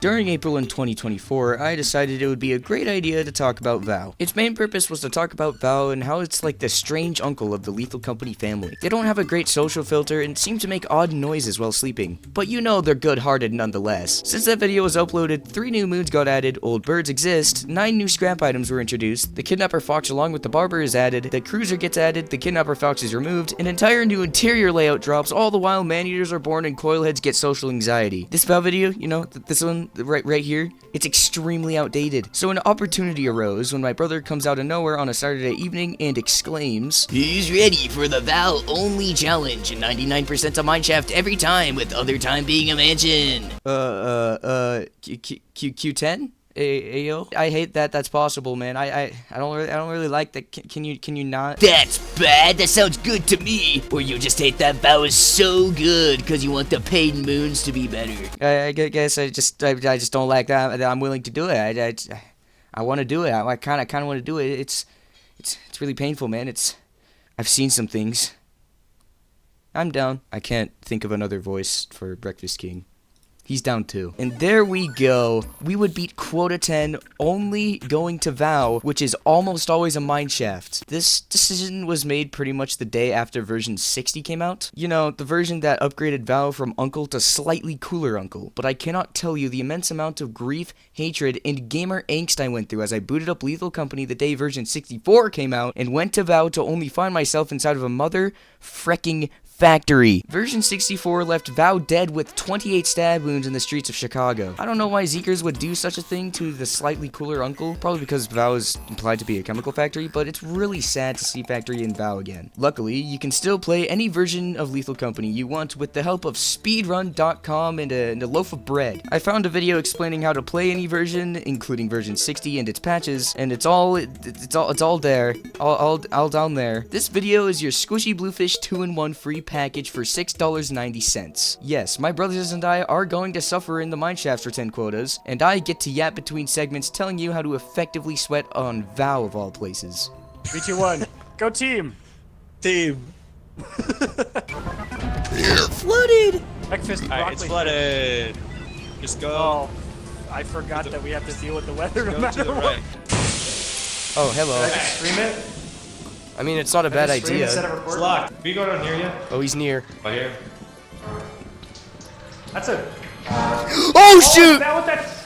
During April in 2024, I decided it would be a great idea to talk about Val. Its main purpose was to talk about Val and how it's like the strange uncle of the Lethal Company family. They don't have a great social filter and seem to make odd noises while sleeping, but you know they're good-hearted nonetheless. Since that video was uploaded, 3 new moons got added, old birds exist, 9 new scrap items were introduced, the Kidnapper Fox along with the Barber is added, the Cruiser gets added, the Kidnapper Fox is removed, an entire new interior layout drops, all the while man-eaters are born and coilheads get social anxiety. This Val video, you know, this one, right here, it's extremely outdated. So an opportunity arose when my brother comes out of nowhere on a Saturday evening and exclaims, "Who's ready for the Val only challenge? 99% of mineshaft every time, with other time being a mansion." Q10? Ayo? I hate that that's possible, man. I don't really like that. Can you not? That's bad. That sounds good to me. Or you just hate that Val is so good because you want the paid moons to be better. I guess I just don't like that. I'm willing to do it. I want to do it. I kind of want to do it. It's really painful, man. I've seen some things. I'm down. I can't think of another voice for Breakfast King. He's down too. And there we go. We would beat Quota 10 only going to Val, which is almost always a mineshaft. This decision was made pretty much the day after version 60 came out. You know, the version that upgraded Val from Uncle to slightly cooler Uncle. But I cannot tell you the immense amount of grief, hatred, and gamer angst I went through as I booted up Lethal Company the day version 64 came out and went to Val to only find myself inside of a mother frecking factory. Version 64 left Val dead with 28 stab wounds in the streets of Chicago. I don't know why Zeekers would do such a thing to the slightly cooler Uncle, probably because Val is implied to be a chemical factory, but it's really sad to see factory in Val again. Luckily, you can still play any version of Lethal Company you want with the help of speedrun.com and a loaf of bread. I found a video explaining how to play any version, including version 60 and its patches, and it's all there, all down there. This video is your squishy bluefish 2-in-1 free package for $6.90. Yes, my brothers and I are going to suffer in the mineshaft for 10 quotas, and I get to yap between segments telling you how to effectively sweat on Val of all places. 3, 2, 1, go team! Team. Flooded! Breakfast Alright, it's flooded. Just go. Oh, I forgot that we have to deal with the weather no Go matter to the what. right. Oh, hello. Can I just stream it? I mean, it's not a bad Stream instead idea. of It's record? locked. Can we go down here yet? Oh, he's near. Oh, here. That's a... Oh, Is shoot! that what that's...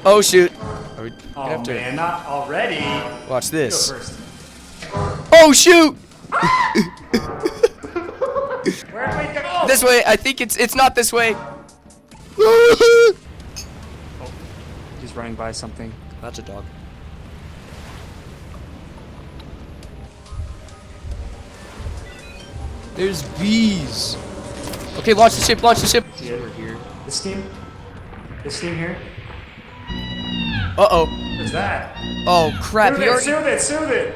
Oh, shoot. Are we gonna Oh have to man, not already. watch Go this? first. Oh, shoot! Where do we go? This way. I think it's not this way. He's running by something. That's a dog. There's bees. Okay, launch the ship, launch the ship. See it? We're here. This team? This team here? Uh-oh. What's that? Oh, crap. Soothe He it, already... soothe it, soothe it!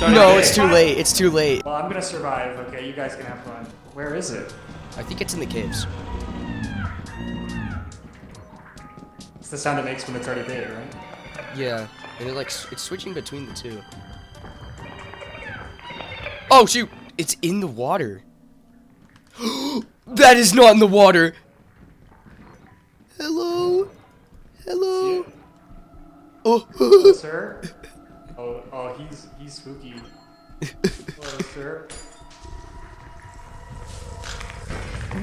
No, it's too late. It's too late. Well, I'm gonna survive, okay? You guys can have fun. Where is it? I think it's in the caves. It's the sound it makes when it's already big, right? Yeah. And it's switching between the two. Oh, shoot. It's in the water. That is not in the water. Hello. Hello. Oh. Sir? Oh, he's spooky. Hello, sir.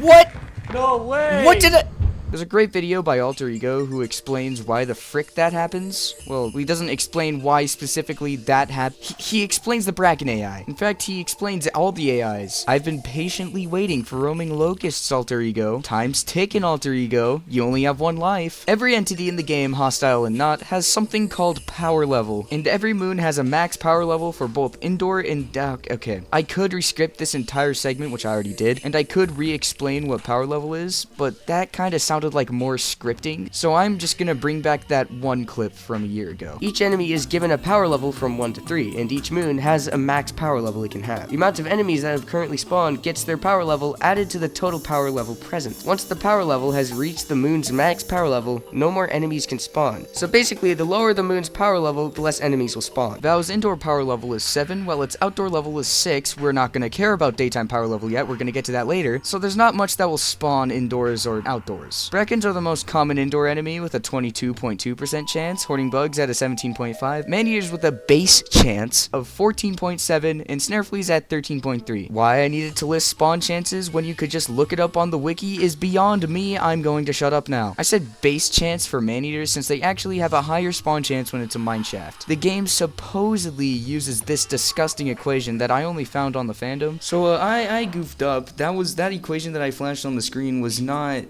What? No way! What did I... There's a great video by Alter Ego who explains why the frick that happens. Well, he doesn't explain why specifically that happened. He explains the Bracken AI. In fact, he explains all the AIs. I've been patiently waiting for roaming locusts, Alter Ego. Time's ticking, Alter Ego. You only have one life. Every entity in the game, hostile and not, has something called power level. And every moon has a max power level for both indoor and... okay. I could rescript this entire segment, which I already did, and I could re-explain what power level is, but that kind of sounded like more scripting, so I'm just gonna bring back that one clip from a year ago. Each enemy is given a power level from 1 to 3, and each moon has a max power level it can have. The amount of enemies that have currently spawned gets their power level added to the total power level present. Once the power level has reached the moon's max power level, no more enemies can spawn. So basically, the lower the moon's power level, the less enemies will spawn. Val's indoor power level is 7, while its outdoor level is 6. We're not gonna care about daytime power level yet, we're gonna get to that later, so there's not much that will spawn indoors or outdoors. Brackens are the most common indoor enemy with a 22.2% chance, hoarding bugs at a 17.5, man-eaters with a base chance of 14.7, and snare fleas at 13.3. Why I needed to list spawn chances when you could just look it up on the wiki is beyond me. I'm going to shut up now. I said base chance for man-eaters since they actually have a higher spawn chance when it's a mineshaft. The game supposedly uses this disgusting equation that I only found on the fandom. So I goofed up. That equation that I flashed on the screen was not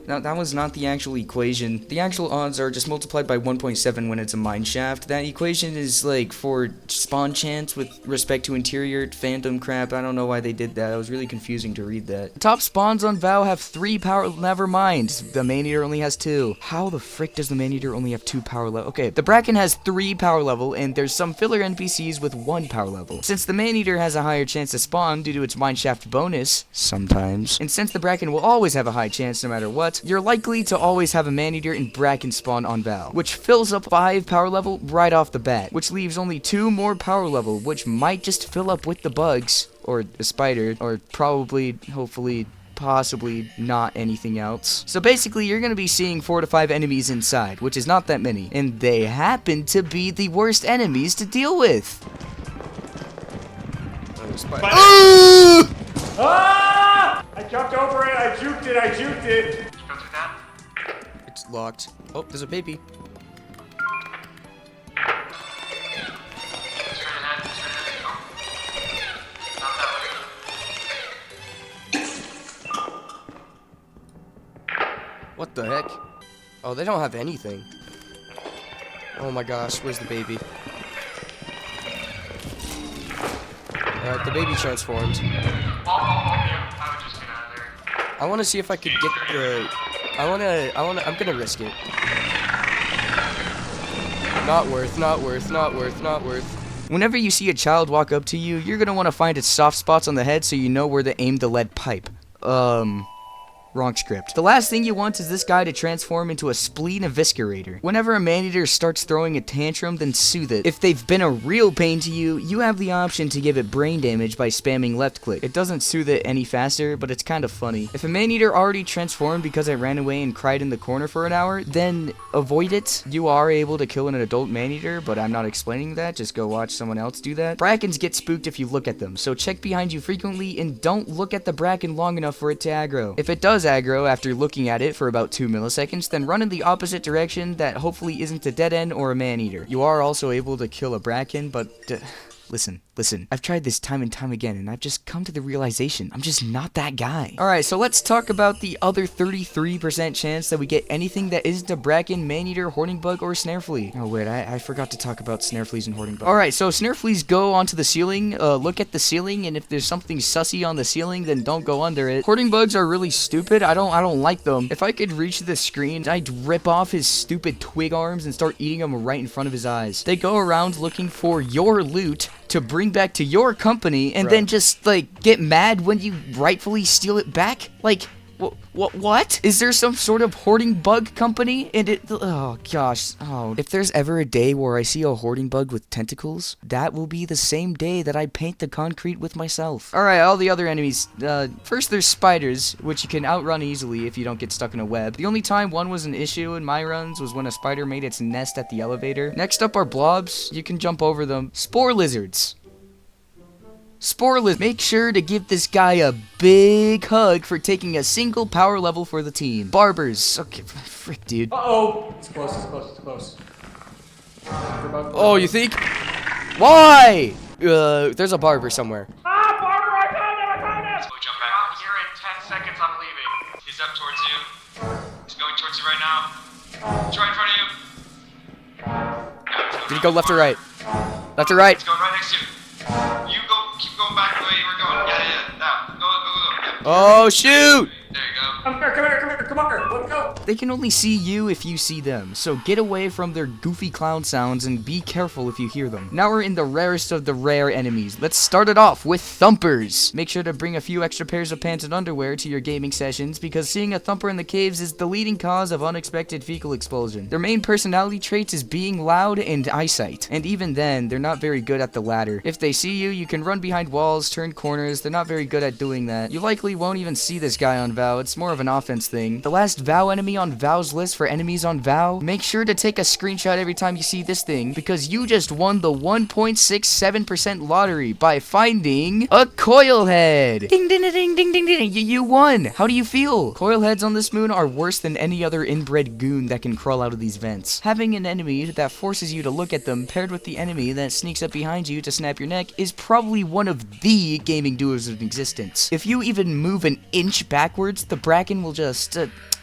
the actual equation. The actual odds are just multiplied by 1.7 when it's a mineshaft. That equation is like for spawn chance with respect to interior fandom crap. I don't know why they did that. It was really confusing to read that. Top spawns on VOW have 3 power. Never mind. The man-eater only has 2. How the frick does the man-eater only have 2 power level? Okay, the Bracken has 3 power level, and there's some filler NPCs with 1 power level. Since the man-eater has a higher chance to spawn due to its mineshaft bonus, sometimes, and since the Bracken will always have a high chance no matter what, you're likely to always have a man-eater and Bracken spawn on VOW, which fills up 5 power level right off the bat, which leaves only 2 more power level, which might just fill up with the bugs, or a spider, or probably, hopefully, possibly not anything else. So basically, you're going to be seeing 4 to 5 enemies inside, which is not that many, and they happen to be the worst enemies to deal with. Ah! I jumped over it, I juked it. Did you go through that? It's locked. Oh, there's a baby. What the heck? Oh, they don't have anything. Oh my gosh, where's the baby? Alright, the baby transformed. I would just get out of there. I want to see if I could get the... I'm gonna risk it. Not worth. Whenever you see a child walk up to you, you're gonna want to find its soft spots on the head so you know where to aim the lead pipe. Wrong script. The last thing you want is this guy to transform into a spleen eviscerator. Whenever a man-eater starts throwing a tantrum, then soothe it. If they've been a real pain to you, you have the option to give it brain damage by spamming left click. It doesn't soothe it any faster, but it's kind of funny. If a man-eater already transformed because I ran away and cried in the corner for an hour, then avoid it. You are able to kill an adult man-eater, but I'm not explaining that. Just go watch someone else do that. Brackens get spooked if you look at them, so check behind you frequently and don't look at the bracken long enough for it to aggro. If it does aggro after looking at it for about 2 milliseconds, then run in the opposite direction that hopefully isn't a dead end or a man-eater. You are also able to kill a bracken, but Listen, I've tried this time and time again, and I've just come to the realization I'm just not that guy. Alright, so let's talk about the other 33% chance that we get anything that isn't a bracken, man-eater, hoarding bug, or snare flea. Oh wait, I forgot to talk about snare fleas and hoarding bug. Alright, so snare fleas go onto the ceiling, look at the ceiling, and if there's something sussy on the ceiling, then don't go under it. Hoarding bugs are really stupid. I don't like them. If I could reach the screen, I'd rip off his stupid twig arms and start eating them right in front of his eyes. They go around looking for your loot to bring back to your company and then just like get mad when you rightfully steal it back. Like what? Is there some sort of hoarding bug company? And oh gosh. Oh, if there's ever a day where I see a hoarding bug with tentacles, that will be the same day that I paint the concrete with myself. Alright, all the other enemies. First there's spiders, which you can outrun easily if you don't get stuck in a web. The only time one was an issue in my runs was when a spider made its nest at the elevator. Next up are blobs. You can jump over them. Spore lizards. Make sure to give this guy a big hug for taking a single power level for the team. Barbers. Okay, frick, dude. Uh-oh. It's close. Oh, you think? Why? There's a barber somewhere. Ah, Barber, I found him! So jump back. I'm here in 10 seconds, I'm leaving. He's up towards you. He's going towards you right now. He's right in front of you. Did he go left or right? Left or right? He's going right next to you. Keep going back the way you were going. Yeah. Now, go. Yeah. Oh, shoot! There you go. Come here, let's go. They can only see you if you see them, so get away from their goofy clown sounds and be careful if you hear them. Now we're in the rarest of the rare enemies. Let's start it off with thumpers. Make sure to bring a few extra pairs of pants and underwear to your gaming sessions because seeing a thumper in the caves is the leading cause of unexpected fecal expulsion. Their main personality traits is being loud and eyesight, and even then, they're not very good at the latter. If they see you, you can run behind walls, turn corners. They're not very good at doing that. You likely won't even see this guy on VOW. It's more of an offense thing. The last VOW enemy on Val's list for enemies on Val, make sure to take a screenshot every time you see this thing, because you just won the 1.67% lottery by finding a coil head. Ding ding ding ding ding ding. You won. How do you feel? Coil heads on this moon are worse than any other inbred goon that can crawl out of these vents. Having an enemy that forces you to look at them paired with the enemy that sneaks up behind you to snap your neck is probably one of the gaming duos in existence. If you even move an inch backwards, the bracken will just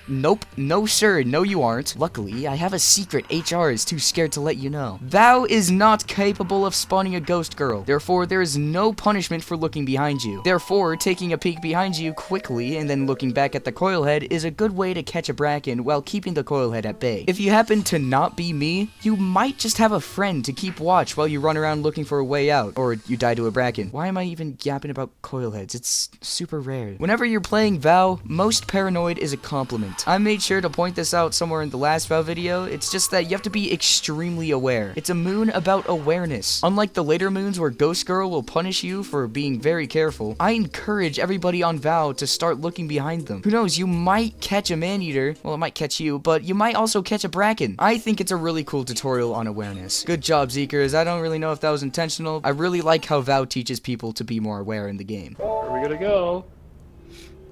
nope, no sir, no you aren't. Luckily, I have a secret HR is too scared to let you know. Val is not capable of spawning a ghost girl. Therefore, there is no punishment for looking behind you. Therefore, taking a peek behind you quickly and then looking back at the coil head is a good way to catch a bracken while keeping the coil head at bay. If you happen to not be me, you might just have a friend to keep watch while you run around looking for a way out, or you die to a bracken. Why am I even yapping about coil heads? It's super rare. Whenever you're playing Val, most paranoid is a compliment. I made sure to point this out somewhere in the last Val video. It's just that you have to be extremely aware. It's a moon about awareness. Unlike the later moons where Ghost Girl will punish you for being very careful, I encourage everybody on Val to start looking behind them. Who knows, you might catch a man-eater. Well, it might catch you, but you might also catch a bracken. I think it's a really cool tutorial on awareness. Good job, Zeekers. I don't really know if that was intentional. I really like how Val teaches people to be more aware in the game. Where are we gonna go?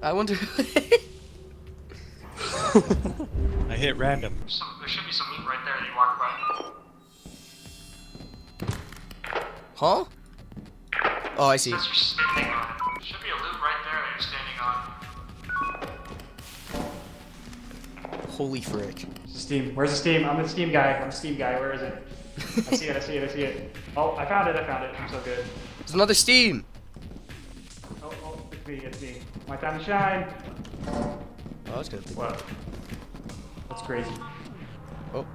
I wonder... I hit random. There should be some loot right there that you walk by. Huh? Oh, I see. That's you're standing on. There should be a loot right there that you're standing on. Holy frick. Steam. Where's the steam? I'm the steam guy. I'm the steam guy. Where is it? I see it. I see it. I see it. Oh, I found it. I found it. I'm so good. There's another steam. Oh, it's me. It's me. My time to shine. Oh, that's good. What? That's crazy. Oh.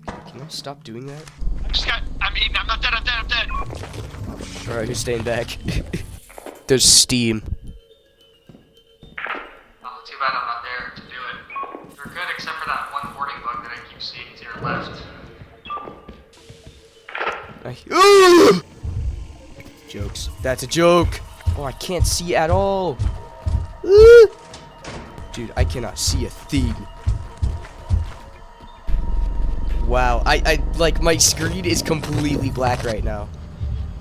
Can I stop doing that? I'm eating. I'm not dead. I'm dead. I'm dead. Alright, who's staying back? There's steam. Oh, too bad I'm not there to do it. You're good except for that one hoarding bug that I keep seeing to your left. Ooh! Jokes. That's a joke. Oh, I can't see at all. Dude, I cannot see a thing. Wow, I like my screen is completely black right now.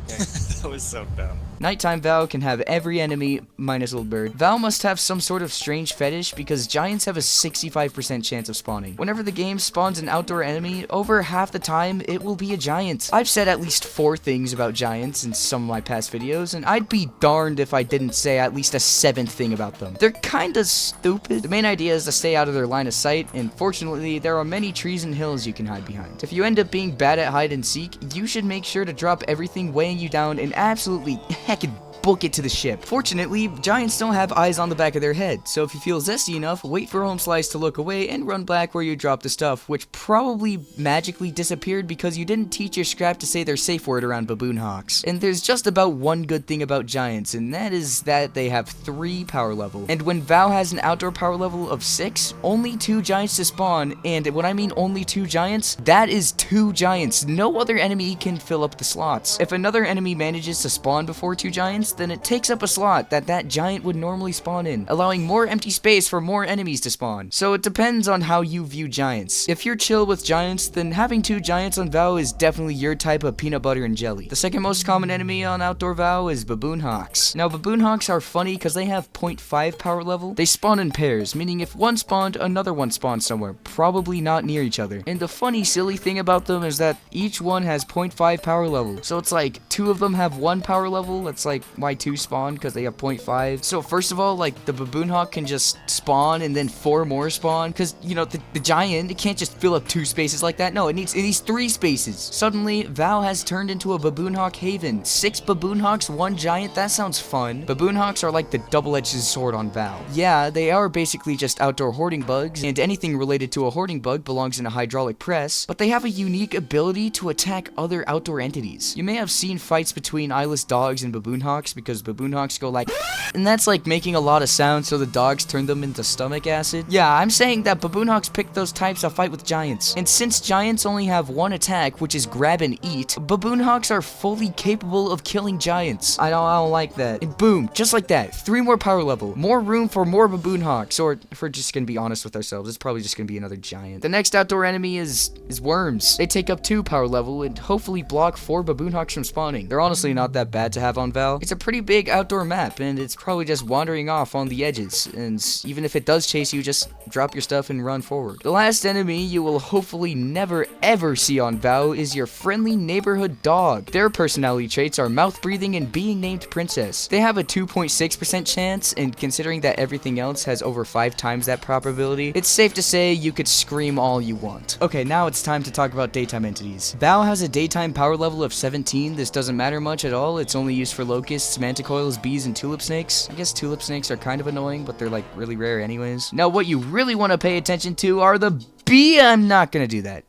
That was so dumb. Nighttime Val can have every enemy minus Old Bird. Val must have some sort of strange fetish because giants have a 65% chance of spawning. Whenever the game spawns an outdoor enemy, over half the time it will be a giant. I've said at least 4 things about giants in some of my past videos, and I'd be darned if I didn't say at least a 7th thing about them. They're kinda stupid. The main idea is to stay out of their line of sight, and fortunately there are many trees and hills you can hide behind. If you end up being bad at hide and seek, you should make sure to drop everything weighing you down and absolutely heckin' book it to the ship. Fortunately, giants don't have eyes on the back of their head, so if you feel zesty enough, wait for Home Slice to look away and run back where you dropped the stuff, which probably magically disappeared because you didn't teach your scrap to say their safe word around baboon hawks. And there's just about one good thing about giants, and that is that they have 3 power level. And when Val has an outdoor power level of 6, only 2 giants to spawn, and when I mean only 2 giants, that is 2 giants. No other enemy can fill up the slots. If another enemy manages to spawn before 2 giants, then it takes up a slot that giant would normally spawn in, allowing more empty space for more enemies to spawn. So it depends on how you view giants. If you're chill with giants, then having 2 giants on Val is definitely your type of peanut butter and jelly. The second most common enemy on outdoor Val is baboon hawks. Now baboon hawks are funny because they have 0.5 power level. They spawn in pairs, meaning if one spawned, another one spawned somewhere, probably not near each other. And the funny silly thing about them is that each one has 0.5 power level. So it's like 2 of them have 1 power level. That's like why 2 spawn, because they have 0.5. So first of all, like the baboon hawk can just spawn and then 4 more spawn, because you know the giant, it can't just fill up 2 spaces like that. No, it needs 3 spaces. Suddenly Val has turned into a baboon hawk haven. 6 baboon hawks, 1 giant. That sounds fun. Baboon hawks are like the double-edged sword on Val. Yeah, they are basically just outdoor hoarding bugs, and anything related to a hoarding bug belongs in a hydraulic press, but they have a unique ability to attack other outdoor entities. You may have seen fights between eyeless dogs and baboon hawks, hawks because baboon hawks go like, and that's like making a lot of sound, so the dogs turn them into stomach acid. Yeah, I'm saying that baboon hawks pick those types to fight with giants. And since giants only have one attack, which is grab and eat, baboon hawks are fully capable of killing giants. I don't like that. And boom, just like that, 3 more power level, more room for more baboon hawks. Or if we're just gonna be honest with ourselves, it's probably just gonna be another giant. The next outdoor enemy is worms. They take up 2 power level and hopefully block 4 baboon hawks from spawning. They're honestly not that bad to have on Val. It's a pretty big outdoor map, and it's probably just wandering off on the edges. And even if it does chase you, just drop your stuff and run forward. The last enemy you will hopefully never ever see on Val is your friendly neighborhood dog. Their personality traits are mouth breathing and being named Princess. They have a 2.6% chance, and considering that everything else has over 5 times that probability, it's safe to say you could scream all you want. Okay, now it's time to talk about daytime entities. Val has a daytime power level of 17. This doesn't matter much at all. It's only used for locusts, manticoils, bees, and tulip snakes. I guess tulip snakes are kind of annoying, but they're like really rare anyways. Now what you really want to pay attention to are the bee. I'm not gonna do that.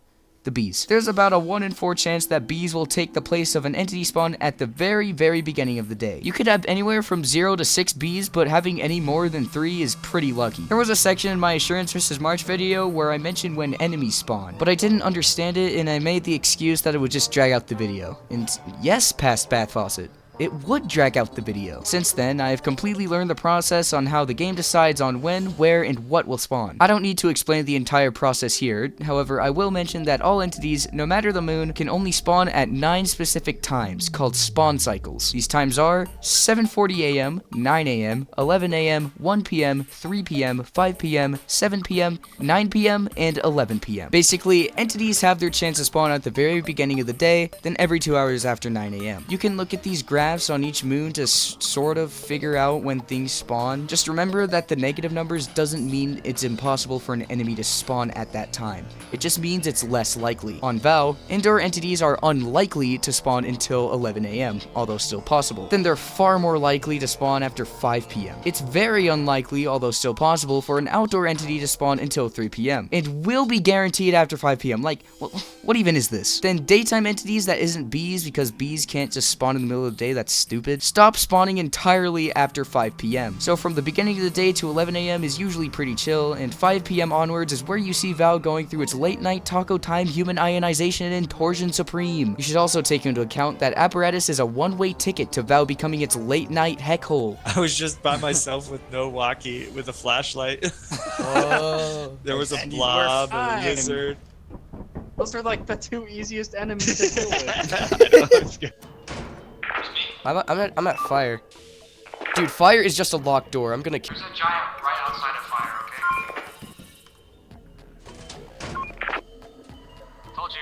The bees. There's about a 1 in 4 chance that bees will take the place of an entity spawn at the very beginning of the day. You could have anywhere from 0 to 6 bees, but having any more than 3 is pretty lucky. There was a section in my Assurance vs. March video where I mentioned when enemies spawn, but I didn't understand it and I made the excuse that it would just drag out the video. And yes, past Bath Fawcett, it would drag out the video. Since then, I have completely learned the process on how the game decides on when, where, and what will spawn. I don't need to explain the entire process here, however, I will mention that all entities, no matter the moon, can only spawn at 9 specific times, called spawn cycles. These times are 7:40 AM, 9 AM, 11 AM, 1 PM, 3 PM, 5 PM, 7 PM, 9 PM, and 11 PM. Basically, entities have their chance to spawn at the very beginning of the day, then every 2 hours after 9 AM. You can look at these graphs on each moon to sort of figure out when things spawn. Just remember that the negative numbers doesn't mean it's impossible for an enemy to spawn at that time. It just means it's less likely. On Val, indoor entities are unlikely to spawn until 11 AM, although still possible. Then they're far more likely to spawn after 5 PM. It's very unlikely, although still possible, for an outdoor entity to spawn until 3 PM. It will be guaranteed after 5 PM. Like, what even is this? Then daytime entities that isn't bees, because bees can't just spawn in the middle of the day, that's stupid, stop spawning entirely after 5 PM. So from the beginning of the day to 11 AM is usually pretty chill, and 5 PM onwards is where you see Val going through its late night taco time human ionization and torsion supreme. You should also take into account that apparatus is a one-way ticket to Val becoming its late night heck hole. I was just by myself with no walkie with a flashlight. Oh. There was a And you blob were and a fine. lizard. Those are like the 2 easiest enemies to kill with. I know, it's good. I'm at fire. Dude, fire is just a locked door. I'm gonna. There's a giant right outside of fire, okay? Told you.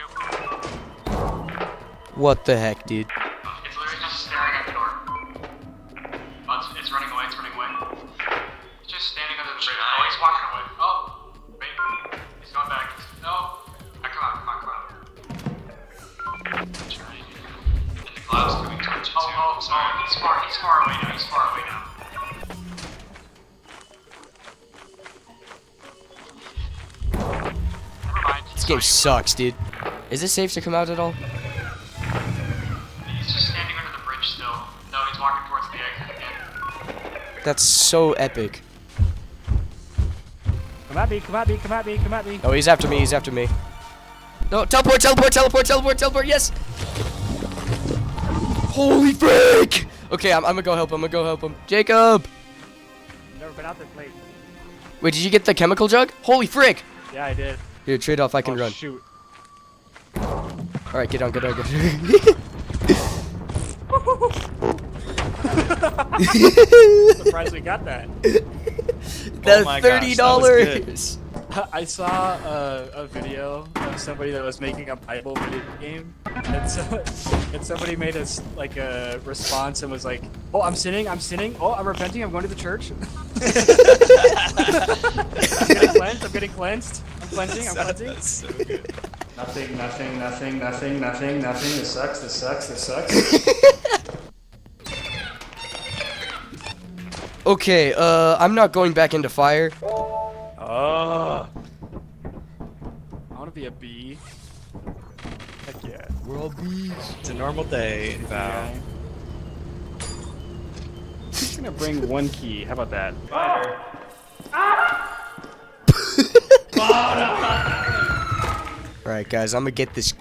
What the heck, dude? It's literally just staring at the door. Oh, it's running away, it's running away. It's just standing under the bridge. Oh, he's walking away. Oh, wait. He's going back. No. Come on, come on, come on. And the cloud's coming towards you too. Oh, sorry. He's far away now. He's far away now. Never mind. This game sucks, dude. Is it safe to come out at all? He's just standing under the bridge still. No, he's walking towards the exit again. That's so epic. Come at me, come at me, come at me, come at me. Oh, he's after me. He's after me. No, teleport, teleport, teleport, teleport, teleport. Yes. Holy frick! Okay, I'm gonna go help him. I'm gonna go help him. Jacob. Never been out this late. Wait, did you get the chemical jug? Holy frick! Yeah, I did. Here, trade off. I can Oh, run. shoot. All right, get on, get on, get on. Surprised we got that. That's my gosh, that was $30. I saw a video of somebody that was making a Bible video game, and, and somebody made a response and was like, "Oh, I'm sinning, oh, I'm repenting, I'm going to the church. I'm getting cleansed, I'm cleansing, I'm cleansing." That's so good. Nothing, nothing, nothing, nothing, nothing, nothing, this sucks, this sucks, this sucks. Okay, I'm not going back into fire. Oh. I want to be a bee. Heck yeah. We're all bees. It's a normal day, Val. Yeah. just gonna bring one key. How about that? Alright, guys, I'm gonna get this.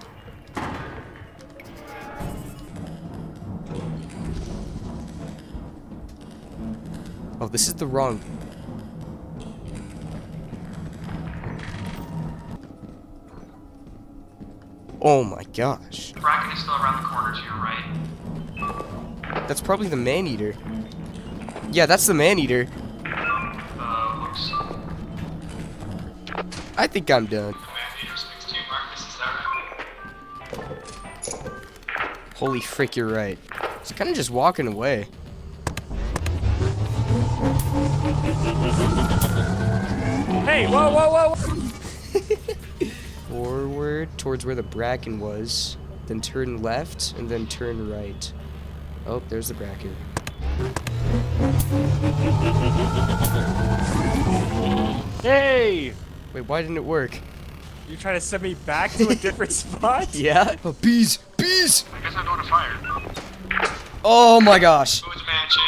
Oh, this is the wrong. Oh my gosh. The bracket is still around the corner to your right. That's probably the man-eater. Yeah, that's the man-eater. Whoops. I think I'm done. The man-eater's next to you, Marcus, is that right? Holy frick, you're right. He's kind of just walking away. Hey, whoa, whoa, whoa, whoa! Forward towards where the bracken was, then turn left, and then turn right. Oh, there's the bracken. Hey! Wait, why didn't it work? You trying to send me back to a different spot? Yeah? Oh, bees! Bees! I guess I'm going to fire. Oh my gosh! Who's mansion?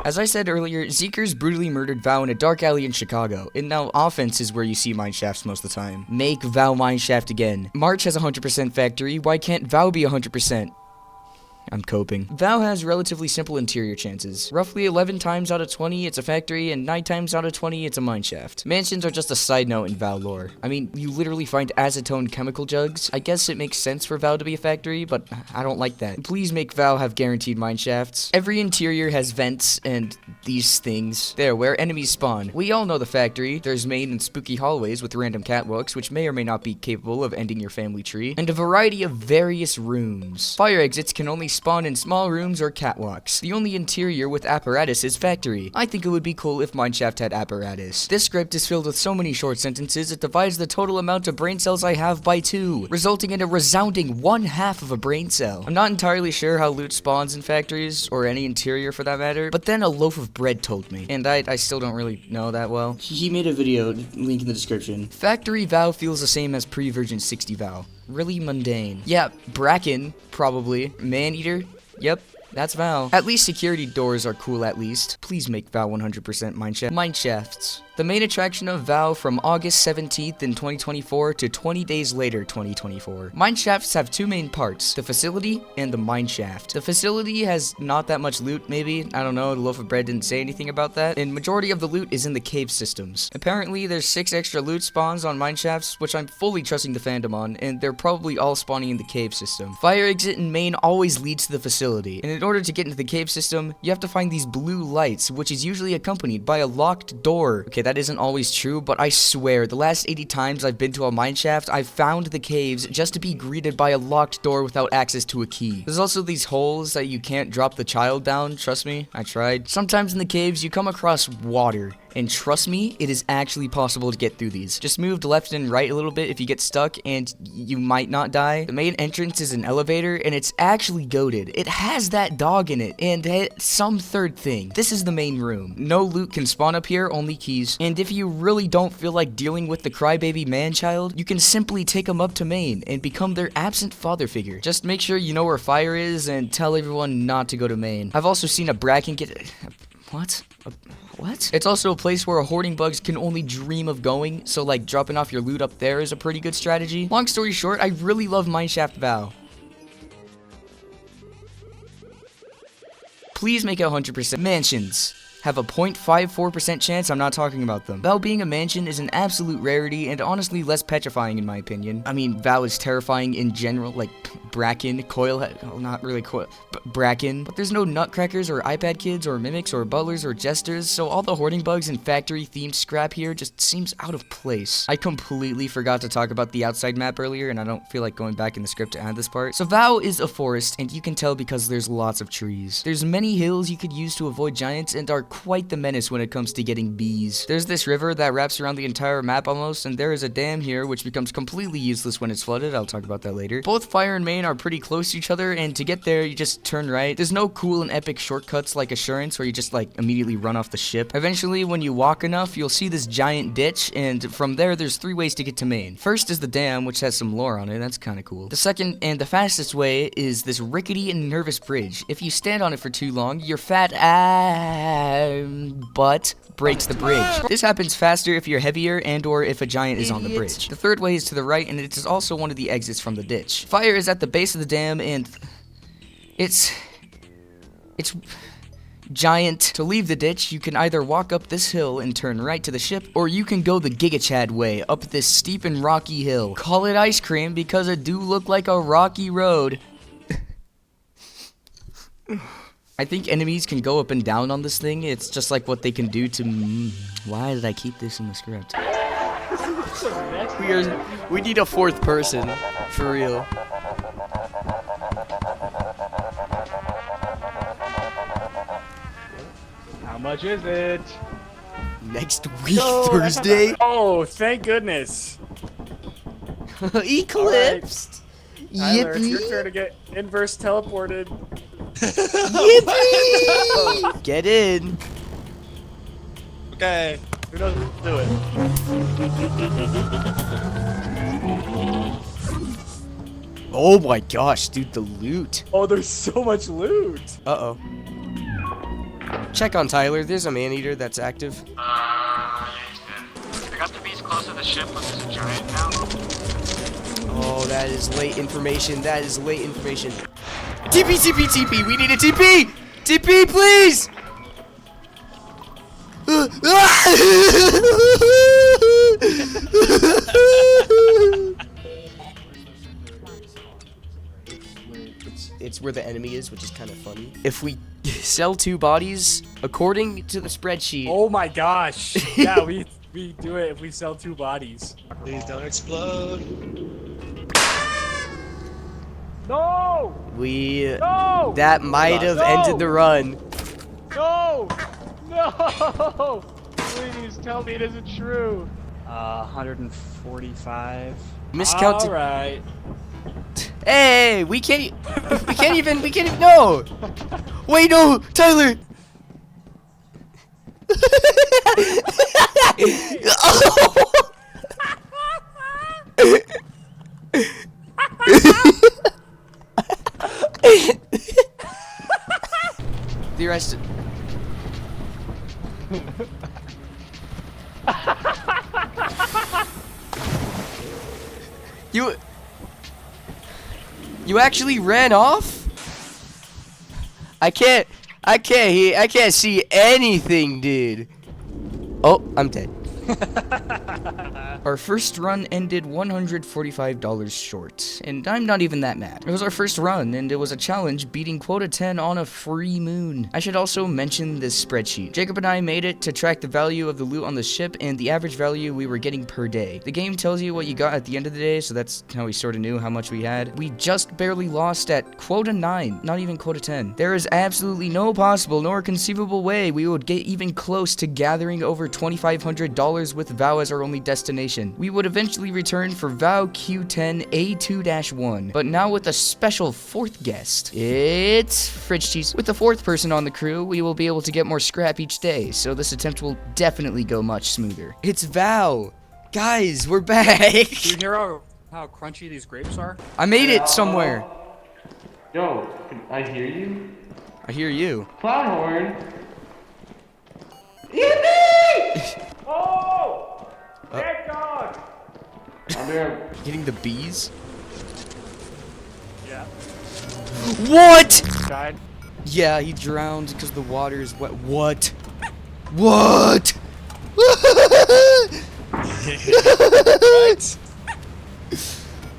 As I said earlier, Zeekers brutally murdered Val in a dark alley in Chicago, and now offense is where you see mineshafts most of the time. Make Val mineshaft again. March has 100% factory, why can't Val be 100%? I'm coping. Val has relatively simple interior chances. Roughly 11 times out of 20, it's a factory, and 9 times out of 20, it's a mineshaft. Mansions are just a side note in Val lore. I mean, you literally find acetone chemical jugs. I guess it makes sense for Val to be a factory, but I don't like that. Please make Val have guaranteed mineshafts. Every interior has vents and these things. There, where enemies spawn. We all know the factory. There's main and spooky hallways with random catwalks, which may or may not be capable of ending your family tree, and a variety of various rooms. Fire exits can only spawn in small rooms or catwalks. The only interior with apparatus is factory. I think it would be cool if mineshaft had apparatus. This script is filled with so many short sentences it divides the total amount of brain cells I have by 2, resulting in a resounding 1/2 of a brain cell. I'm not entirely sure how loot spawns in factories, or any interior for that matter, but then a loaf of bread told me, and I still don't really know that well. He made a video, link in the description. Factory Val feels the same as pre-version 60 Val. Really mundane. Yeah, bracken, probably. Man-eater, yep, that's Val. At least security doors are cool at least. Please make Val 100% mineshaft. Mineshafts. The main attraction of Val from August 17th in 2024 to 20 days later 2024. Mineshafts have 2 main parts, the facility and the mineshaft. The facility has not that much loot maybe, I don't know, the loaf of bread didn't say anything about that, and majority of the loot is in the cave systems. Apparently there's 6 extra loot spawns on mineshafts, which I'm fully trusting the fandom on, and they're probably all spawning in the cave system. Fire exit in main always leads to the facility, and in order to get into the cave system, you have to find these blue lights, which is usually accompanied by a locked door. Okay, that isn't always true, but I swear, the last 80 times I've been to a mineshaft, I've found the caves just to be greeted by a locked door without access to a key. There's also these holes that you can't drop the child down, trust me, I tried. Sometimes in the caves, you come across water. And trust me, it is actually possible to get through these. Just move left and right a little bit if you get stuck, and you might not die. The main entrance is an elevator, and it's actually goated. It has that dog in it, and some third thing. This is the main room. No loot can spawn up here, only keys. And if you really don't feel like dealing with the crybaby man-child, you can simply take them up to main and become their absent father figure. Just make sure you know where fire is, and tell everyone not to go to main. I've also seen a bracken get... What? What? It's also a place where hoarding bugs can only dream of going, so like dropping off your loot up there is a pretty good strategy. Long story short, I really love Mineshaft Val. Please make it 100%. Mansions have a 0.54% chance I'm not talking about them. Val being a mansion is an absolute rarity and honestly less petrifying in my opinion. I mean, Val is terrifying in general, like bracken, not really coil, but bracken. But there's no nutcrackers or iPad kids or mimics or butlers or jesters, so all the hoarding bugs and factory themed scrap here just seems out of place. I completely forgot to talk about the outside map earlier, and I don't feel like going back in the script to add this part. So Val is a forest, and you can tell because there's lots of trees. There's many hills you could use to avoid giants, and our quite the menace when it comes to getting bees. There's this river that wraps around the entire map almost, and there is a dam here which becomes completely useless when it's flooded. I'll talk about that later. Both fire and main are pretty close to each other, and to get there, you just turn right. There's no cool and epic shortcuts like Assurance where you just like immediately run off the ship. Eventually, when you walk enough, you'll see this giant ditch, and from there, there's 3 ways to get to main. First is the dam, which has some lore on it. That's kind of cool. The second and the fastest way is this rickety and nervous bridge. If you stand on it for too long, your fat butt breaks the bridge. This happens faster if you're heavier and or if a giant is on the bridge. The third way is to the right, and it is also one of the exits from the ditch. Fire is at the base of the dam, and it's giant. To leave the ditch, you can either walk up this hill and turn right to the ship, or you can go the Giga Chad way up this steep and rocky hill. Call it ice cream because it do look like a rocky road. I think enemies can go up and down on this thing. It's just like what they can do to why did I keep this in the script? We need a 4th person. For real. How much is it? Next week, Thursday. Oh, thank goodness. Eclipse. Tyler, it's your turn to get inverse teleported. Yippee! Get in. Okay. Who knows what to do it? Oh my gosh, dude, the loot. Oh, there's so much loot. Uh-oh. Check on Tyler. There's a man-eater that's active. Yeah, he's dead. I got the bees close to the ship, but there's a giant now. Oh, that is late information. That is late information. TP, TP, TP. We need a TP. TP, please. It's where the enemy is, which is kind of funny. If we sell 2 bodies, according to the spreadsheet. Oh my gosh. Yeah, we do it if we sell 2 bodies. Please don't explode. No! No! That might have ended the run. No! No! Please tell me it isn't true. 145. Miscounted. All right. Hey, we can't even, no! Wait, no, Tyler! The rest. You actually ran off? I can't see anything, dude. Oh, I'm dead. Our first run ended $145 short, and I'm not even that mad. It was our first run, and it was a challenge beating Quota 10 on a free moon. I should also mention this spreadsheet. Jacob and I made it to track the value of the loot on the ship and the average value we were getting per day. The game tells you what you got at the end of the day, so that's how we sort of knew how much we had. We just barely lost at Quota 9, not even Quota 10. There is absolutely no possible nor conceivable way we would get even close to gathering over $2,500 with VOW as our only destination. We would eventually return for VOW Q10 A2-1, but now with a special 4th guest. It's Fridge Cheese. With the 4th person on the crew, we will be able to get more scrap each day, so this attempt will definitely go much smoother. It's VOW! Guys, we're back! Do you hear how crunchy these grapes are? I made it somewhere! Yo, I hear you. I hear you. Cloud horn. Oh! Thank God! I'm there. Getting the bees? Yeah. What?! Died. Yeah, he drowned because the water is wet. What? What? What?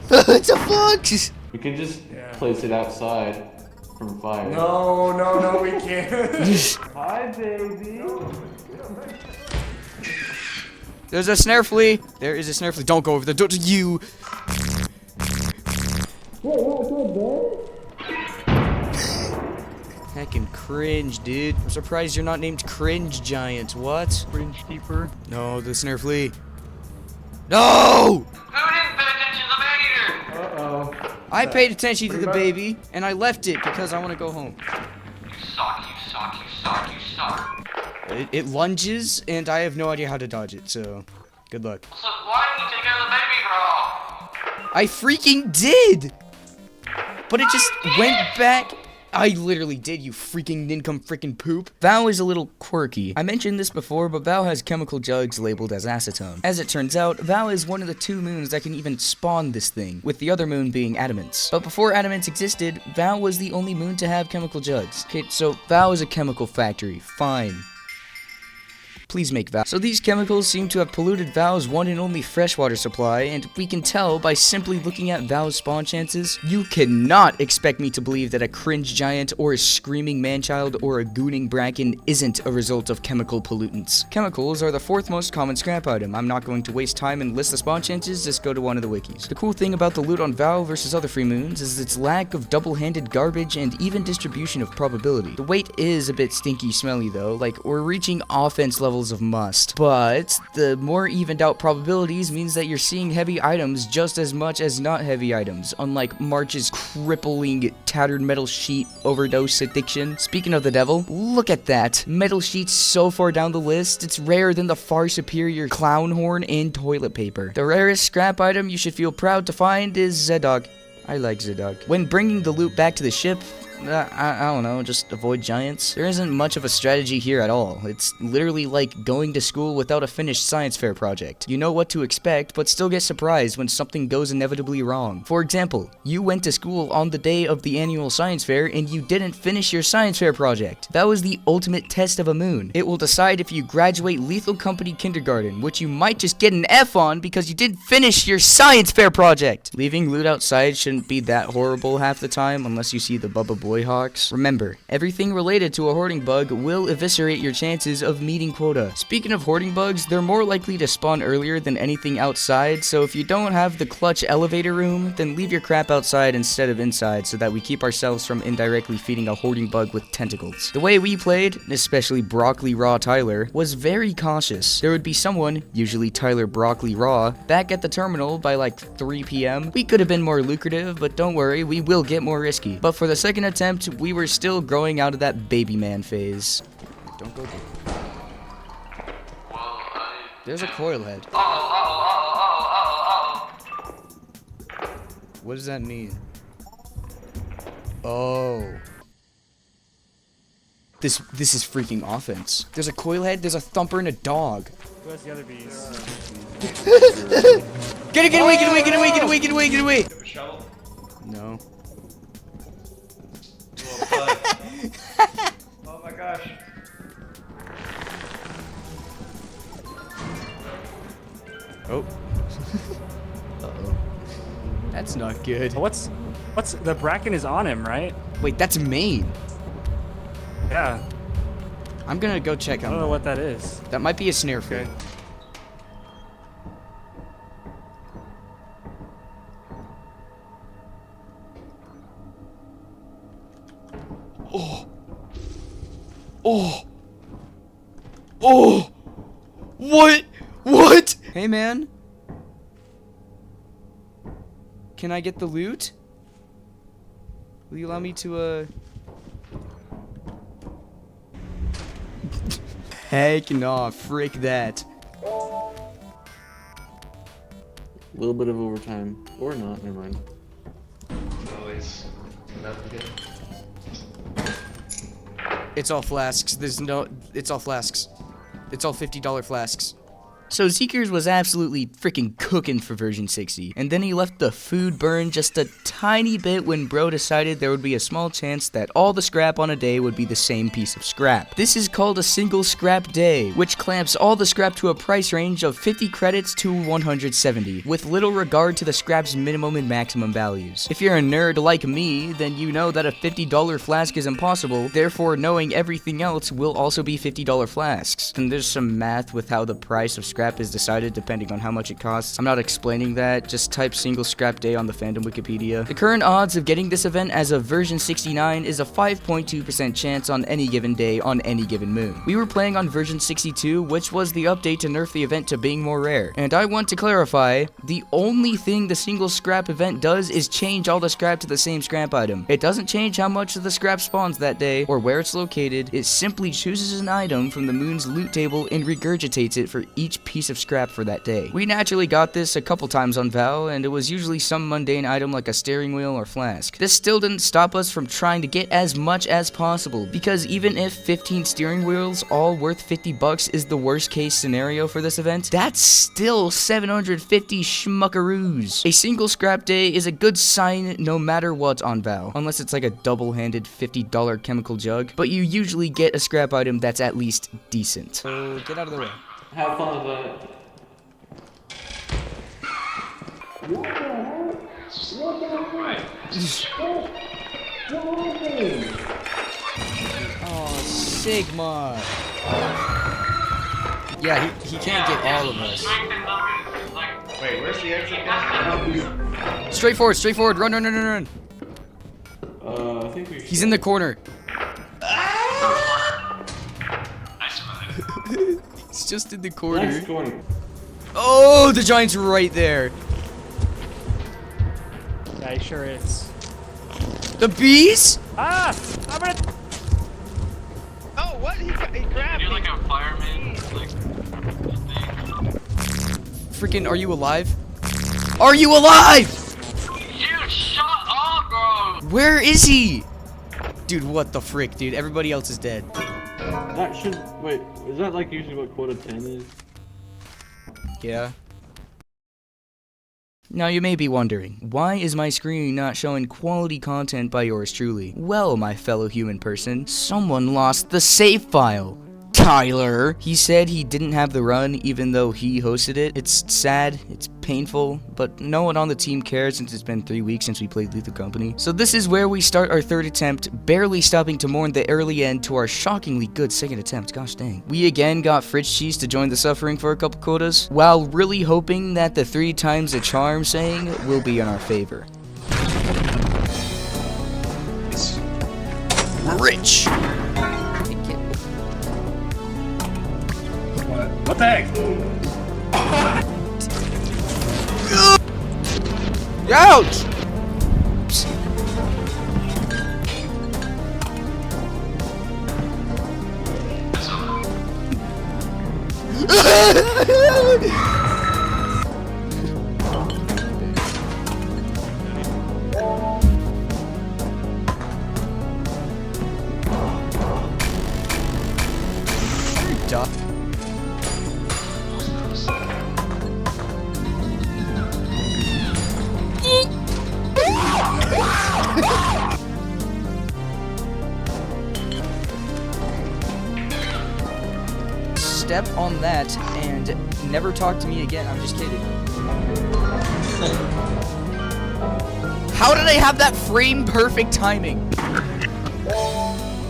What the fuck? We can just place it outside from fire. No, we can't. Hi, baby. There's a snare flea. There is a snare flea. Don't go over there. Don't you. Heckin' cringe, dude. I'm surprised you're not named Cringe Giant. What? Cringe deeper. No, the snare flea. No! Who didn't pay attention to the baby? Uh-oh. I paid attention to the baby, and I left it because I want to go home. You suck, you suck, you suck, you suck. It lunges, and I have no idea how to dodge it, so good luck. So why didn't you take care of the baby, bro? I freaking did! But it just went back. I literally did, you freaking nincom freaking poop. Val is a little quirky. I mentioned this before, but Val has chemical jugs labeled as acetone. As it turns out, Val is one of the 2 moons that can even spawn this thing, with the other moon being Adamance. But before Adamance existed, Val was the only moon to have chemical jugs. Okay, so Val is a chemical factory. Fine. Please make Val. So these chemicals seem to have polluted Val's one and only freshwater supply, and we can tell by simply looking at Val's spawn chances. You cannot expect me to believe that a cringe giant or a screaming manchild or a gooning bracken isn't a result of chemical pollutants. Chemicals are the 4th most common scrap item. I'm not going to waste time and list the spawn chances, just go to one of the wikis. The cool thing about the loot on Val versus other free moons is its lack of double-handed garbage and even distribution of probability. The weight is a bit stinky smelly though, like we're reaching offense levels of must, but the more evened out probabilities means that you're seeing heavy items just as much as not heavy items, unlike March's crippling tattered metal sheet overdose addiction. Speaking of the devil, look at that. Metal sheets so far down the list, it's rarer than the far superior clown horn and toilet paper. The rarest scrap item you should feel proud to find is Zedog. I like Zedog. When bringing the loot back to the ship, I don't know, just avoid giants. There isn't much of a strategy here at all. It's literally like going to school without a finished science fair project. You know what to expect, but still get surprised when something goes inevitably wrong. For example, you went to school on the day of the annual science fair and you didn't finish your science fair project. That was the ultimate test of a moon. It will decide if you graduate Lethal Company Kindergarten, which you might just get an F on because you didn't finish your science fair project. Leaving loot outside shouldn't be that horrible half the time unless you see the Bubba Boy Hawks. Remember, everything related to a hoarding bug will eviscerate your chances of meeting quota. Speaking of hoarding bugs, they're more likely to spawn earlier than anything outside, so if you don't have the clutch elevator room, then leave your crap outside instead of inside so that we keep ourselves from indirectly feeding a hoarding bug with tentacles. The way we played, especially Broccoli Raw Tyler, was very cautious. There would be someone, usually Tyler Broccoli Raw, back at the terminal by like 3 p.m. We could have been more lucrative, but don't worry, we will get more risky. But for the second attempt, we were still growing out of that baby man phase. Don't go there. There's a coil head. What does that mean? Oh. This is freaking offense. There's a coil head, there's a thumper, and a dog. Who has the other bees? Get away, get away, get away, get away, get away, get away! Have a shovel? No. Oh my gosh. Oh. Uh-oh. That's not good. What's the bracken is on him, right? Wait, that's main. Yeah. I'm gonna go check I on don't know that. what that is. That might be a snare flea. Okay. Oh! What? What? Hey, man. Can I get the loot? Will you allow me to, Heck no, frick that. A little bit of overtime. Or not, never mind. Always. It's all flasks. It's all flasks. It's all $50 flasks. So Zeekers was absolutely freaking cooking for version 60, and then he left the food burn just a tiny bit when bro decided there would be a small chance that all the scrap on a day would be the same piece of scrap. This is called a single scrap day, which clamps all the scrap to a price range of 50 credits to 170, with little regard to the scrap's minimum and maximum values. If you're a nerd like me, then you know that a $50 flask is impossible, therefore knowing everything else will also be $50 flasks. And there's some math with how the price of scrap scrap is decided depending on how much it costs. I'm not explaining that, just type single scrap day on the fandom Wikipedia. The current odds of getting this event as of version 69 is a 5.2% chance on any given day on any given moon. We were playing on version 62, which was the update to nerf the event to being more rare. And I want to clarify, the only thing the single scrap event does is change all the scrap to the same scrap item. It doesn't change how much of the scrap spawns that day or where it's located. It simply chooses an item from the moon's loot table and regurgitates it for each piece of scrap for that day. We naturally got this a couple times on Val, and it was usually some mundane item like a steering wheel or flask. This still didn't stop us from trying to get as much as possible, because even if 15 steering wheels all worth 50 bucks is the worst case scenario for this event, that's still 750 schmuckaroos. A single scrap day is a good sign no matter what on Val, unless it's like a double-handed $50 chemical jug, but you usually get a scrap item that's at least decent. So get out of the way. Have fun with that. Oh, Sigma. Yeah, he can't get all of us. Wait, where's the exit? Straight forward, run. I think we He's in the corner. He's just in the corner. Next corner. Oh, the giant's right there. Yeah, he sure is. The bees? Ah! I'm gonna. Oh, what? He grabbed You're me. like a fireman, like, thing. Freaking, are you alive? Are you alive? Dude, shut up, bro! Where is he? Dude, what the frick, dude? Everybody else is dead. That should wait. Is that like usually what quota 10 is? Yeah. Now you may be wondering, why is my screen not showing quality content by yours truly? Well, my fellow human person, someone lost the save file. Tyler! He said he didn't have the run even though he hosted it. It's sad, it's painful, but no one on the team cares since it's been 3 weeks since we played Lethal Company. So this is where we start our third attempt, barely stopping to mourn the early end to our shockingly good second attempt, gosh dang. We again got Fridge Cheese to join the suffering for a couple quotas, while really hoping that the 3 times the charm saying will be in our favor. We're rich! What the heck? Ouch! Duh. Step on that and never talk to me again. I'm just kidding. How did I have that frame perfect timing?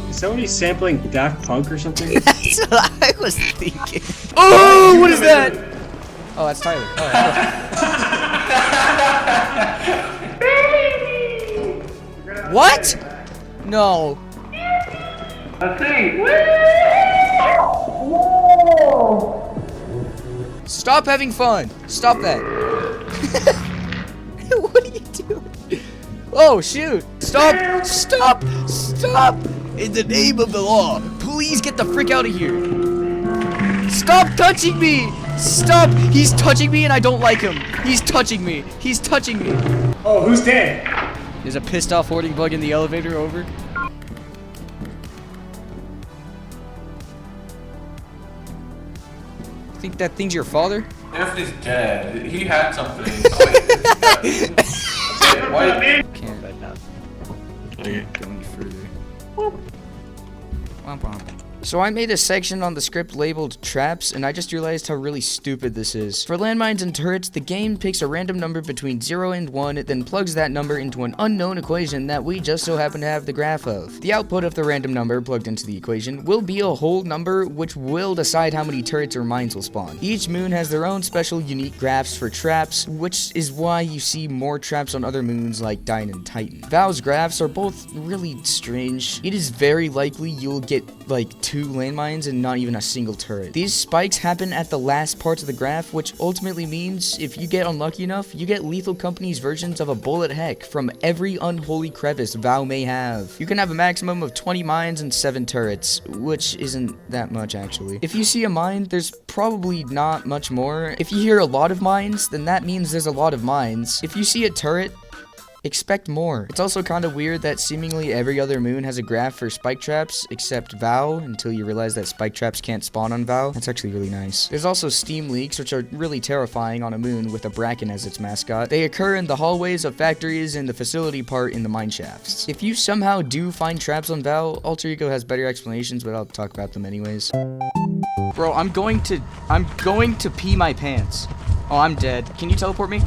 Is somebody sampling Daft Punk or something? That's what I was thinking. Oh, what is that? Oh, that's Tyler. Oh, what? No. Stop having fun. Stop that. What are you doing? Oh, shoot. Stop. Stop. Stop. In the name of the law, please get the frick out of here. Stop touching me. Stop. He's touching me and I don't like him. He's touching me. He's touching me. Oh, who's dead? There's a pissed off hoarding bug in the elevator. Over. Think that thing's your father? Anthony's dead. He had something. Oh, wait. Why? Can't Okay. go any further. Womp womp. So I made a section on the script labeled traps, and I just realized how really stupid this is. For landmines and turrets, the game picks a random number between 0 and 1, then plugs that number into an unknown equation that we just so happen to have the graph of. The output of the random number plugged into the equation will be a whole number, which will decide how many turrets or mines will spawn. Each moon has their own special unique graphs for traps, which is why you see more traps on other moons like Dine and Titan. Val's graphs are both really strange. It is very likely you'll get like 2 landmines and not even a single turret. These spikes happen at the last parts of the graph, which ultimately means if you get unlucky enough, you get Lethal Company's versions of a bullet heck from every unholy crevice Val may have. You can have a maximum of 20 mines and 7 turrets, which isn't that much actually. If you see a mine, there's probably not much more. If you hear a lot of mines, then that means there's a lot of mines. If you see a turret, expect more. It's also kind of weird that seemingly every other moon has a graph for spike traps, except Vow, until you realize that spike traps can't spawn on Vow. That's actually really nice. There's also steam leaks, which are really terrifying on a moon with a bracken as its mascot. They occur in the hallways of factories and the facility part in the mine shafts. If you somehow do find traps on Vow, Alter Ego has better explanations, but I'll talk about them anyways. Bro, I'm going to pee my pants. Oh, I'm dead. Can you teleport me?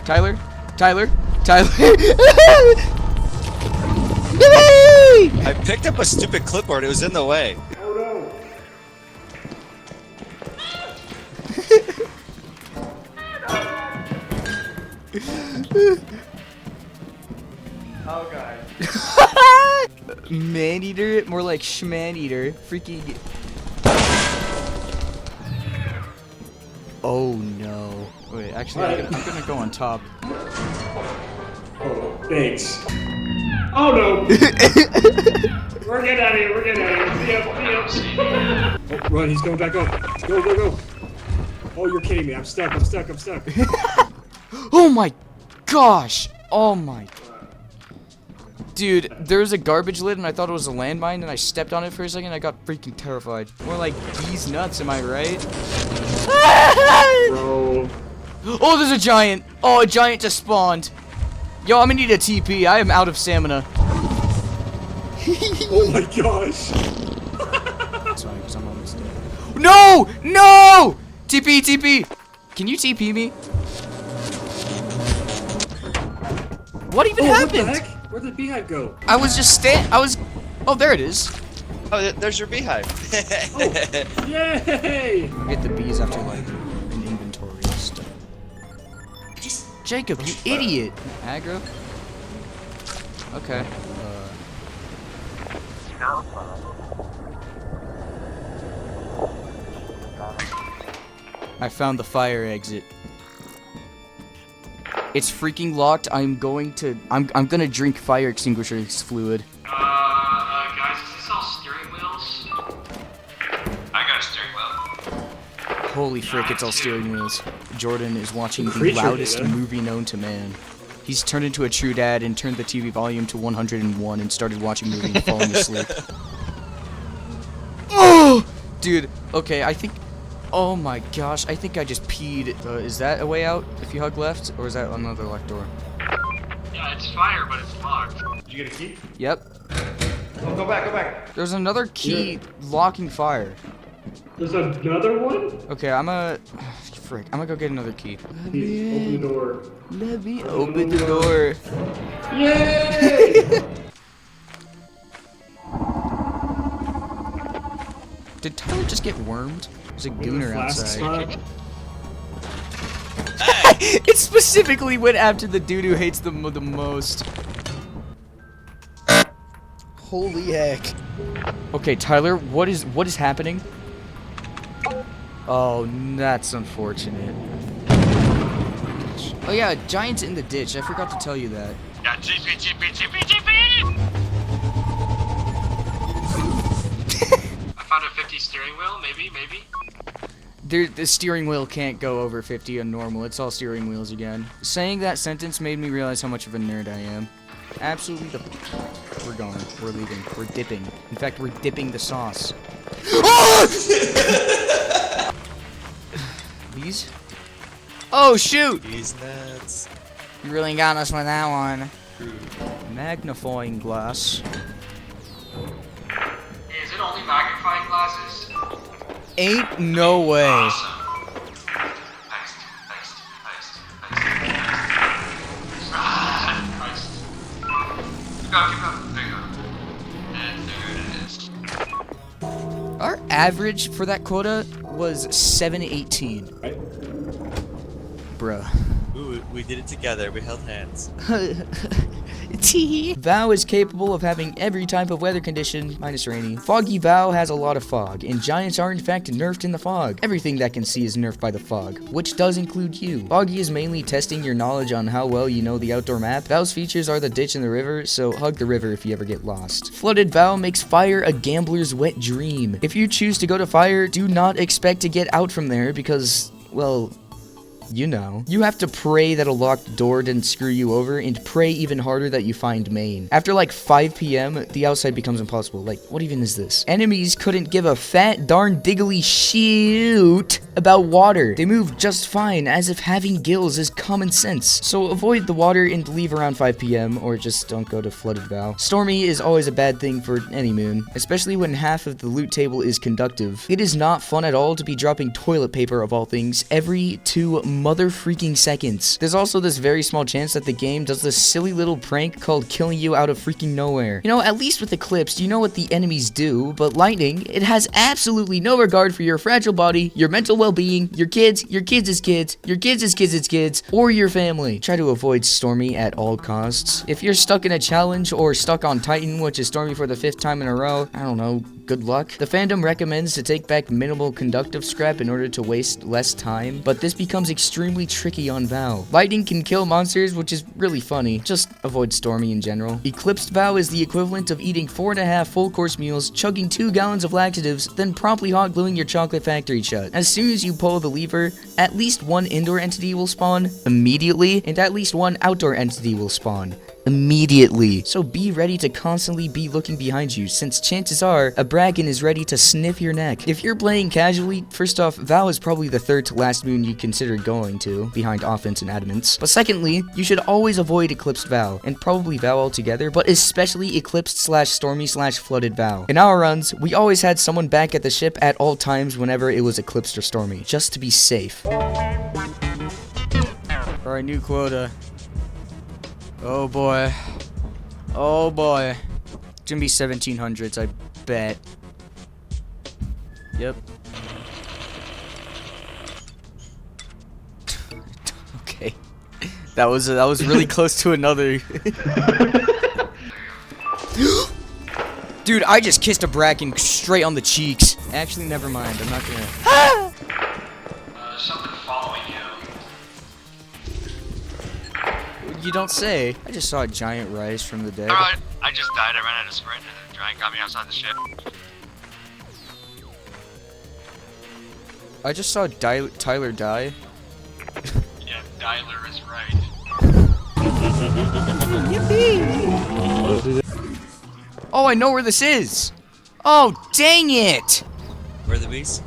Tyler? Tyler? I picked up a stupid clipboard. It was in the way. Oh no. Oh god. Man-eater? More like schman-eater. Freaking... Oh no. Wait, actually, I'm gonna go on top. Oh, thanks. Oh no! We're getting out of here, we're getting out of here. See ya. Oh, run, he's going back up. Go. Oh, you're kidding me. I'm stuck. Oh my gosh! Oh my... Dude, there was a garbage lid and I thought it was a landmine and I stepped on it for a second and I got freaking terrified. More like these nuts, am I right? Bro. Oh, there's a giant! Oh, a giant just spawned. Yo, I'm gonna need a TP. I am out of stamina. Oh my gosh. Sorry, because I'm almost dead. No! No! TP! Can you TP me? What even happened? What the heck? Where did the beehive go? I was just Oh, there it is. Oh, there's your beehive. Oh, yay! Get the bees after like an inventory and stuff. Jacob, you idiot! Aggro? Okay. I found the fire exit. It's freaking locked. I'm gonna drink fire extinguisher's fluid. Guys, does this sell steering wheels? I got a steering wheel. Holy frick, it's all steering wheels. Jordan is watching the Creature loudest data. movie known to man. He's turned into a true dad and turned the TV volume to 101 and started watching movie and falling asleep. Oh! Dude, okay, I think... Oh my gosh, I think I just peed. Is that a way out if you hug left? Or is that another locked door? Yeah, it's fire, but it's locked. Did you get a key? Yep. Oh, go back. There's another key locking fire. There's another one? Okay, I'm gonna go get another key. Please, open the door. Let me open the door. Yay! Did Tyler just get wormed? There's a gooner outside. It specifically went after the dude who hates them the most. Holy heck. Okay, Tyler, what is happening? Oh, that's unfortunate. Oh yeah, giant's in the ditch. I forgot to tell you that. Yeah, GP! I found a 50 steering wheel, maybe. The steering wheel can't go over 50 on normal. It's all steering wheels again. Saying that sentence made me realize how much of a nerd I am. Absolutely We're going. We're leaving. We're dipping. In fact, we're dipping the sauce. These? Oh, shoot! These nuts. You really got us with that one. Magnifying glass. classes. Ain't no way. Awesome. Next. Christ. Keep going. There you go. And there it is. Our average for that quota was 718. Right? Bruh. Ooh, we did it together. We held hands. Vow is capable of having every type of weather condition, minus rainy. Foggy Vow has a lot of fog, and giants are in fact nerfed in the fog. Everything that can see is nerfed by the fog, which does include you. Foggy is mainly testing your knowledge on how well you know the outdoor map. Vow's features are the ditch and the river, so hug the river if you ever get lost. Flooded Vow makes fire a gambler's wet dream. If you choose to go to fire, do not expect to get out from there because, well, you know. You have to pray that a locked door didn't screw you over, and pray even harder that you find main. After like 5 p.m., the outside becomes impossible. Like, what even is this? Enemies couldn't give a fat darn diggly shoot about water. They move just fine, as if having gills is common sense. So avoid the water and leave around 5 p.m., or just don't go to Flooded Vow. Stormy is always a bad thing for any moon, especially when half of the loot table is conductive. It is not fun at all to be dropping toilet paper, of all things, every 2 mother freaking seconds. There's also this very small chance that the game does this silly little prank called killing you out of freaking nowhere. You know, at least with Eclipse, you know what the enemies do, but Lightning, it has absolutely no regard for your fragile body, your mental well-being, your kids' kids, or your family. Try to avoid Stormy at all costs. If you're stuck in a challenge or stuck on Titan, which is Stormy for the 5th time in a row, I don't know, good luck. The fandom recommends to take back minimal conductive scrap in order to waste less time, but this becomes extremely tricky on Vow. Lightning can kill monsters, which is really funny. Just avoid Stormy in general. Eclipsed Vow is the equivalent of eating 4.5 full-course meals, chugging 2 gallons of laxatives, then promptly hot gluing your chocolate factory shut. As soon as you pull the lever, at least 1 indoor entity will spawn immediately, and at least 1 outdoor entity will spawn immediately. So be ready to constantly be looking behind you, since chances are a Bracken is ready to sniff your neck. If you're playing casually, first off, Vow is probably the 3rd to last moon you consider going to, behind Offense and Adamants. But secondly, you should always avoid Eclipsed Vow, and probably Vow altogether, but especially Eclipsed/Stormy/Flooded Vow. In our runs, we always had someone back at the ship at all times whenever it was Eclipsed or Stormy, just to be safe. For our new quota. Oh boy. Oh boy. It's gonna be 1700s, I bet. Yep. Okay. That was really close to another. Dude, I just kissed a Bracken straight on the cheeks. Actually, never mind. I'm not gonna. There's something following you. You don't say. I just saw a giant rise from the dead. Alright, I just died. I ran out of sprint and the giant got me outside the ship. I just saw Tyler die. Yeah, Dyler is right. Oh, I know where this is. Oh, dang it. Where are the bees?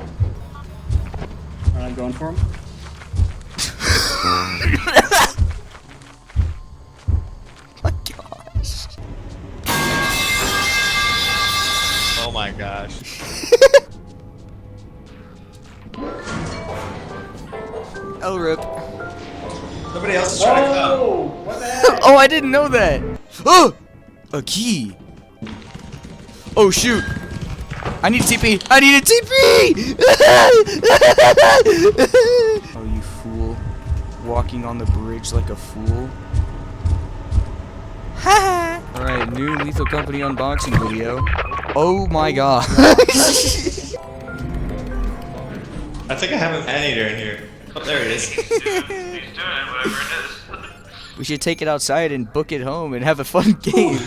I'm going for him. My gosh. Oh my gosh. L-rip. Somebody else is trying to come. What the heck? Oh, I didn't know that. Oh, a key. Oh, shoot. I need a TP. I need a TP. Oh, you fool. Walking on the bridge like a fool. Alright, new Lethal Company unboxing video. Oh my god. I think I have an anteater in here. Oh, there it is. He's doing it, whatever it is. We should take it outside and book it home and have a fun game.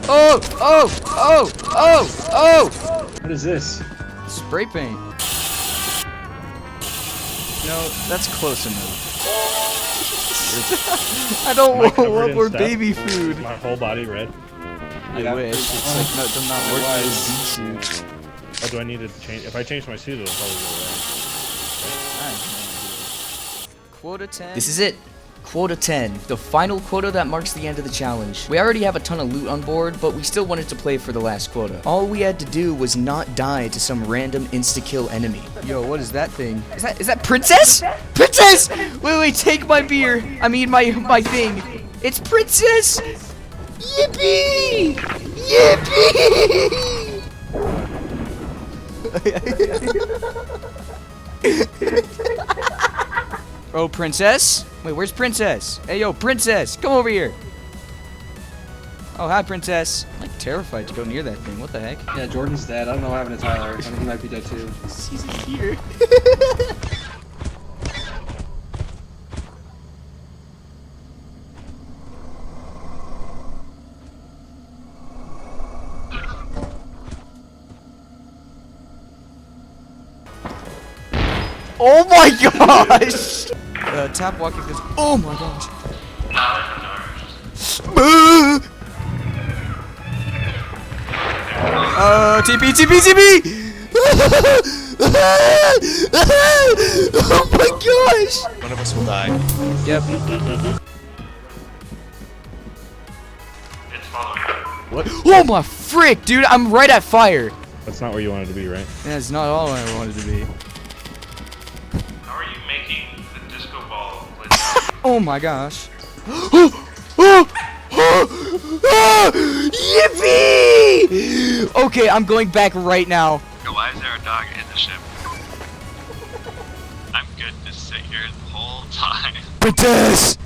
Oh! Oh! Oh! Oh! Oh! What is this? Spray paint. No, that's close enough. I don't Am I covered want in more stuff? baby food. My whole body red. I wish. It's like not working as a suit. Oh, do I need to change? If I change my suit, it'll probably go away. Quota 10. This is it. Quota 10, the final quota that marks the end of the challenge. We already have a ton of loot on board, but we still wanted to play for the last quota. All we had to do was not die to some random insta-kill enemy. Yo, what is that thing? Is that Princess? Princess! Wait, take my beer. I mean, my thing. It's Princess! Yippee! Yippee! Oh, Princess? Wait, where's Princess? Hey, yo, Princess, come over here. Oh, hi, Princess. I'm like terrified to go near that thing. What the heck? Yeah, Jordan's dead. I don't know what happened to Tyler. I think he might be dead too. She's here. Oh my gosh! Tap walking this. Oh my gosh! TP! Oh my gosh! One of us will die. Yep. It's following. What? Oh my frick, dude! I'm right at fire. That's not where you wanted to be, right? That's not all I wanted to be. How are you making the disco ball? Oh my gosh. Yippee! Okay, I'm going back right now. Yo, why is there a dog in the ship? I'm good to sit here the whole time. Princess!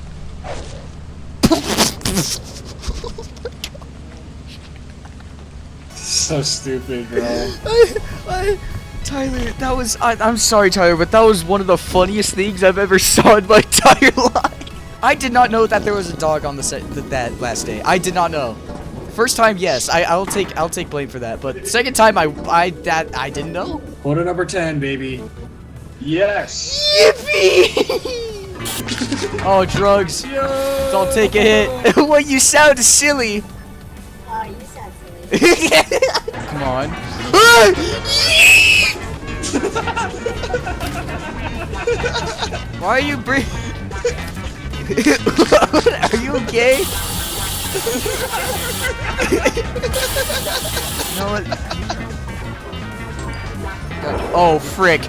So stupid, bro. Tyler, that was. I'm sorry, Tyler, but that was one of the funniest things I've ever saw in my entire life. I did not know that there was a dog on the set that last day. I did not know. First time, yes, I'll take blame for that. But second time, I didn't know. Quota number 10, baby. Yes. Yippee! Oh, drugs. Don't take a hit. Well, you sound silly. Oh, you sound silly. Come on. Why are you Are you okay? Oh, frick.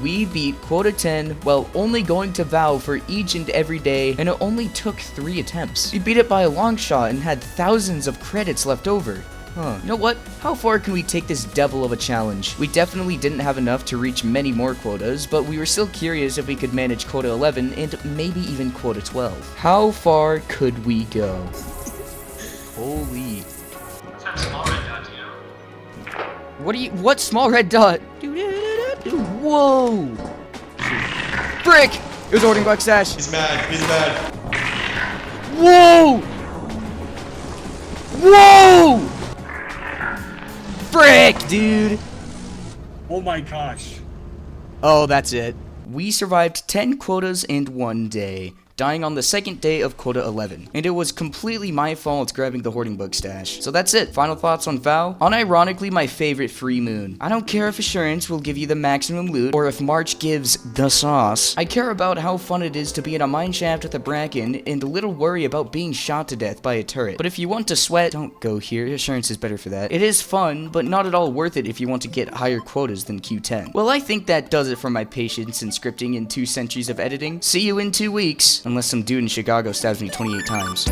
We beat Quota 10 while only going to Vow for each and every day, and it only took 3 attempts. We beat it by a long shot and had thousands of credits left over. Huh. You know what? How far can we take this devil of a challenge? We definitely didn't have enough to reach many more quotas, but we were still curious if we could manage Quota 11 and maybe even Quota 12. How far could we go? Holy. What's that small red dot, you know? What small red dot? Whoa! Frick! It was hoarding buck stash. He's mad. Whoa! Whoa! Frick, dude! Oh my gosh. Oh, that's it. We survived 10 quotas and 1 day, dying on the second day of Quota 11. And it was completely my fault grabbing the hoarding bug stash. So that's it. Final thoughts on Vow? Unironically, my favorite free moon. I don't care if Assurance will give you the maximum loot, or if March gives the sauce. I care about how fun it is to be in a mineshaft with a bracken, and a little worry about being shot to death by a turret. But if you want to sweat, don't go here. Assurance is better for that. It is fun, but not at all worth it if you want to get higher quotas than Q10. Well, I think that does it for my patience in scripting in 2 centuries of editing. See you in 2 weeks. Unless some dude in Chicago stabs me 28 times.